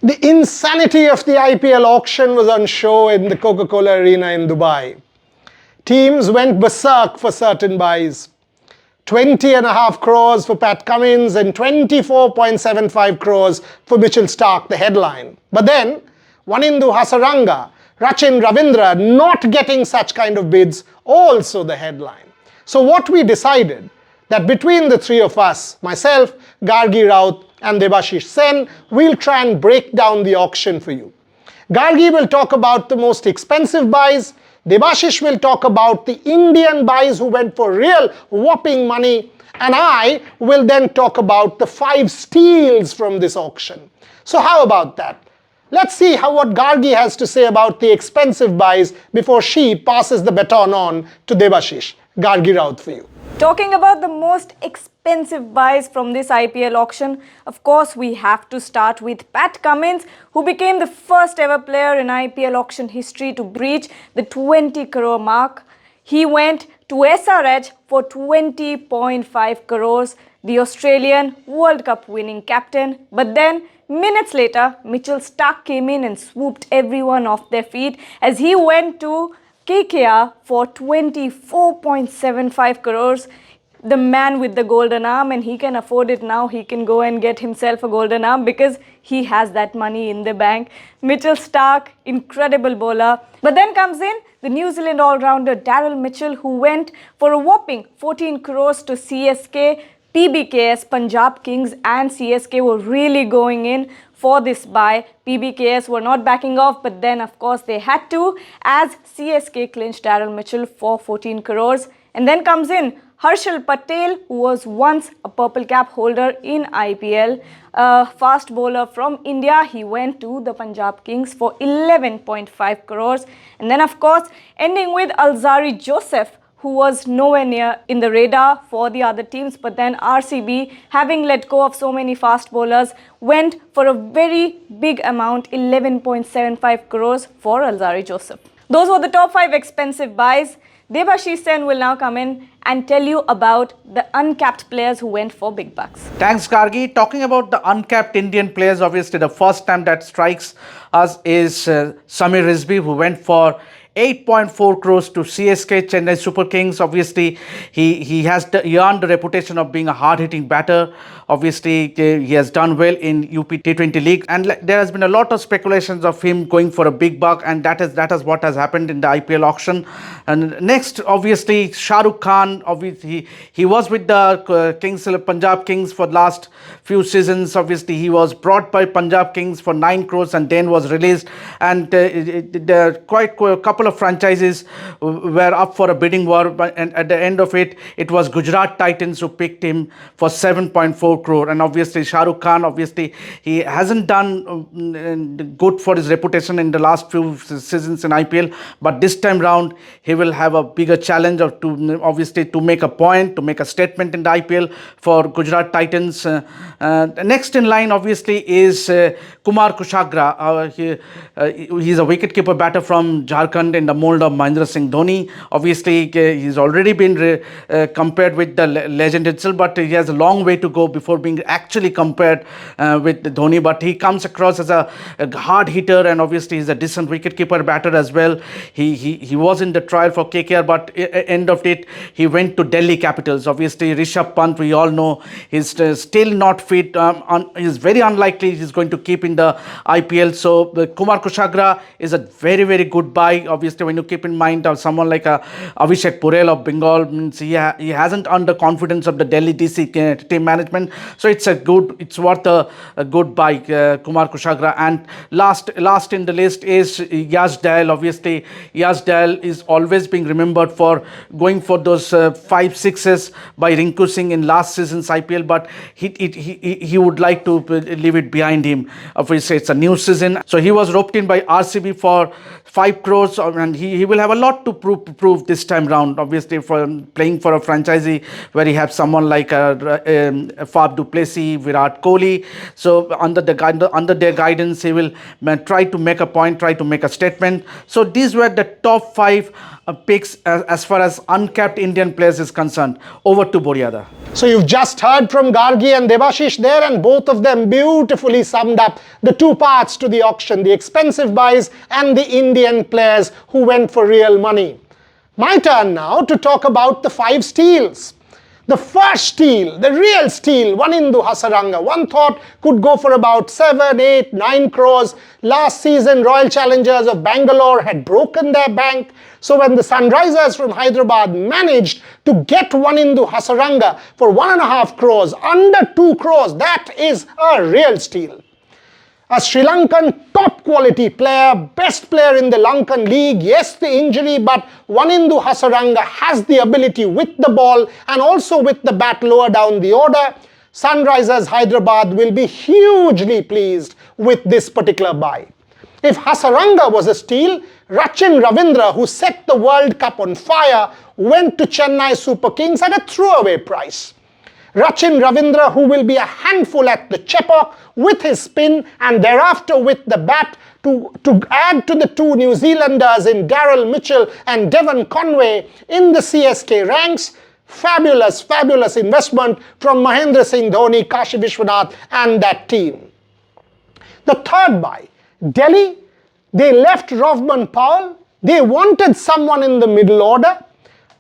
The insanity of the IPL auction was on show in the Coca-Cola Arena in Dubai. Teams went berserk for certain buys. 20.5 crores for Pat Cummins and 24.75 crores for Mitchell Starc, the headline. But then, Wanindu Hasaranga, Rachin Ravindra not getting such kind of bids, also the headline. So what we decided, that between the three of us, myself, Gargi Raut and Debasis Sen, we'll try and break down the auction for you. Gargi will talk about the most expensive buys, Debasis will talk about the Indian buys who went for real whopping money, and I will then talk about the 5 steals from this auction. So how about that? Let's see what Gargi has to say about the expensive buys before she passes the baton on to Debasis. Gargi Raut for you. Talking about the most expensive buys from this IPL auction, of course we have to start with Pat Cummins, who became the first ever player in IPL auction history to breach the 20 crore mark. He went to SRH for 20.5 crores, the Australian World Cup winning captain. But then, minutes later, Mitchell Starc came in and swooped everyone off their feet as he went to KKR for 24.75 crores. The man with the golden arm, and he can afford it now. He can go and get himself a golden arm because he has that money in the bank. Mitchell Starc, incredible bowler. But then comes in the New Zealand all-rounder Daryl Mitchell, who went for a whopping 14 crores to CSK. PBKS, Punjab Kings and CSK were really going in for this buy. PBKS were not backing off, but then of course they had to, as CSK clinched Daryl Mitchell for 14 crores. And then comes in Harshal Patel, who was once a purple cap holder in IPL. A fast bowler from India. He went to the Punjab Kings for 11.5 crores. And then of course ending with Alzari Joseph, who was nowhere near in the radar for the other teams, but then RCB, having let go of so many fast bowlers, went for a very big amount, 11.75 crores for Alzari Joseph. Those were the top 5 expensive buys. Debasis Sen will now come in and tell you about the uncapped players who went for big bucks. Thanks, Gargi. Talking about the uncapped Indian players, obviously the first time that strikes us is Samir Rizvi, who went for 8.4 crores to CSK, Chennai Super Kings. Obviously, he earned the reputation of being a hard-hitting batter. Obviously, he has done well in UP T20 League, and there has been a lot of speculations of him going for a big buck, and that is what has happened in the IPL auction. And next, obviously, Shah Rukh Khan. Obviously, he was with the Punjab Kings for the last few seasons. Obviously, he was brought by Punjab Kings for 9 crores and then was released. And quite a couple of franchises were up for a bidding war, and at the end of it, it was Gujarat Titans who picked him for 7.4 crore. And obviously, Shah Rukh Khan, obviously, he hasn't done good for his reputation in the last few seasons in IPL. But this time round, he will have a bigger challenge to make a point, to make a statement in the IPL for Gujarat Titans. Next in line, obviously, is Kumar Kushagra. He's a wicketkeeper batter from Jharkhand in the mold of Mahendra Singh Dhoni. Obviously, he's already been compared with the legend itself, but he has a long way to go before being actually compared with Dhoni. But he comes across as a hard hitter, and obviously he's a decent wicketkeeper batter as well. He was in the trial for KKR, but end of it, he went to Delhi Capitals. Obviously, Rishabh Pant, we all know, he's still not fit. He's very unlikely he's going to keep in the IPL. So Kumar Kushagra is a very, very good buy. Obviously, when you keep in mind someone like Abhishek Purel of Bengal, means he hasn't earned the confidence of the Delhi DC team management. So it's worth a good buy, Kumar Kushagra. And last in the list is Yash Dayal. Obviously, Yash Dayal is always being remembered for going for those 5 sixes by Rinku Singh in last season's IPL, but he would like to leave it behind him. Obviously, it's a new season. So he was roped in by RCB for 5 crores. and he will have a lot to prove this time round. Obviously, for playing for a franchisee where he has someone like Fab du Plessis, Virat Kohli. So under their guidance, he will try to make a point, try to make a statement. So these were the top 5 picks as far as uncapped Indian players is concerned. Over to Boria. So you've just heard from Gargi and Debasish there, and both of them beautifully summed up the 2 parts to the auction, the expensive buys and the Indian players who went for real money. My turn now to talk about the 5 steals. The first steal, the real steal, Wanindu Hasaranga, one thought could go for about 7, 8, 9 crores. Last season, Royal Challengers of Bangalore had broken their bank. So when the Sunrisers from Hyderabad managed to get Wanindu Hasaranga for 1.5 crores, under 2 crores, that is a real steal. A Sri Lankan top quality player, best player in the Lankan league. Yes, the injury, but Wanindu Hasaranga has the ability with the ball and also with the bat lower down the order. Sunrisers Hyderabad will be hugely pleased with this particular buy. If Hasaranga was a steal, Rachin Ravindra, who set the World Cup on fire, went to Chennai Super Kings at a throwaway price. Rachin Ravindra, who will be a handful at the Chepauk with his spin and thereafter with the bat to add to the 2 New Zealanders in Daryl Mitchell and Devon Conway in the CSK ranks. Fabulous, fabulous investment from Mahendra Singh Dhoni, Kashi Vishwanath and that team. The third buy, Delhi, they left Rovman Powell. They wanted someone in the middle order.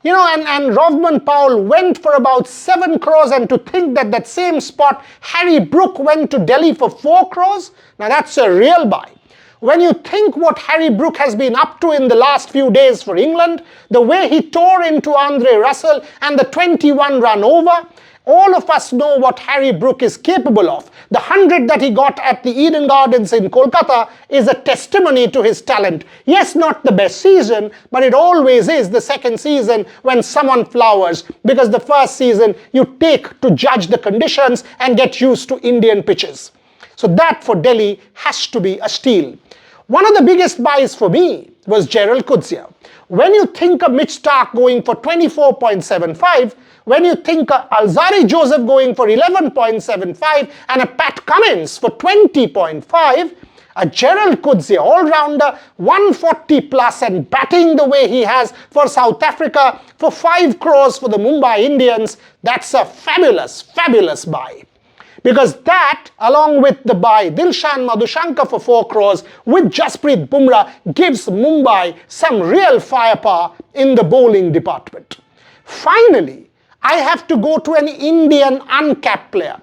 You know, and Rovman Powell went for about 7 crores, and to think that that same spot, Harry Brook went to Delhi for 4 crores, now that's a real buy. When you think what Harry Brook has been up to in the last few days for England, the way he tore into Andre Russell and the 21-run over, all of us know what Harry Brook is capable of. The 100 that he got at the Eden Gardens in Kolkata is a testimony to his talent. Yes, not the best season, but it always is the second season when someone flowers, because the first season you take to judge the conditions and get used to Indian pitches. So that for Delhi has to be a steal. One of the biggest buys for me was Gerald Coetzee. When you think of Mitch Starc going for 24.75, when you think of Alzari Joseph going for 11.75 and a Pat Cummins for 20.5, a Gerald Coetzee all-rounder, 140 plus and batting the way he has for South Africa for 5 crores for the Mumbai Indians, that's a fabulous, fabulous buy. Because that, along with the buy Dilshan Madhushankar for 4 crores with Jasprit Bumrah, gives Mumbai some real firepower in the bowling department. Finally, I have to go to an Indian uncapped player.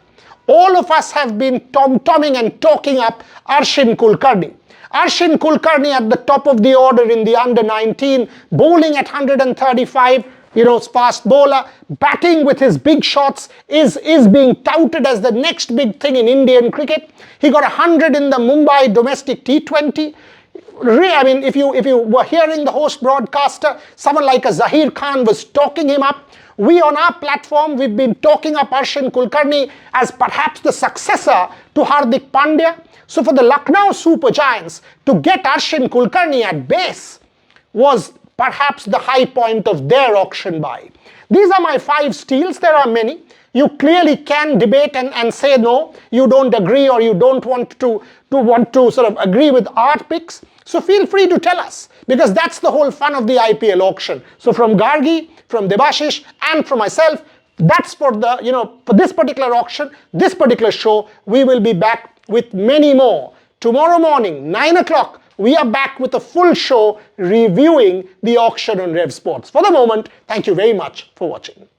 All of us have been tom-tomming and talking up Arshin Kulkarni. Arshin Kulkarni at the top of the order in the under-19, bowling at 135, fast bowler, batting with his big shots, is being touted as the next big thing in Indian cricket. He got 100 in the Mumbai domestic T20. I mean, if you were hearing the host broadcaster, someone like a Zahir Khan was talking him up. We on our platform, we've been talking up Arshin Kulkarni as perhaps the successor to Hardik Pandya. So for the Lucknow Super Giants, to get Arshin Kulkarni at base was perhaps the high point of their auction buy. These are my 5 steals. There are many. You clearly can debate and say no, you don't agree, or you don't want to sort of agree with our picks. So feel free to tell us, because that's the whole fun of the IPL auction. So from Gargi, from Debasish, and from myself, that's for the, for this particular auction, this particular show. We will be back with many more. Tomorrow morning, 9 o'clock, we are back with a full show reviewing the auction on Revsportz. For the moment, thank you very much for watching.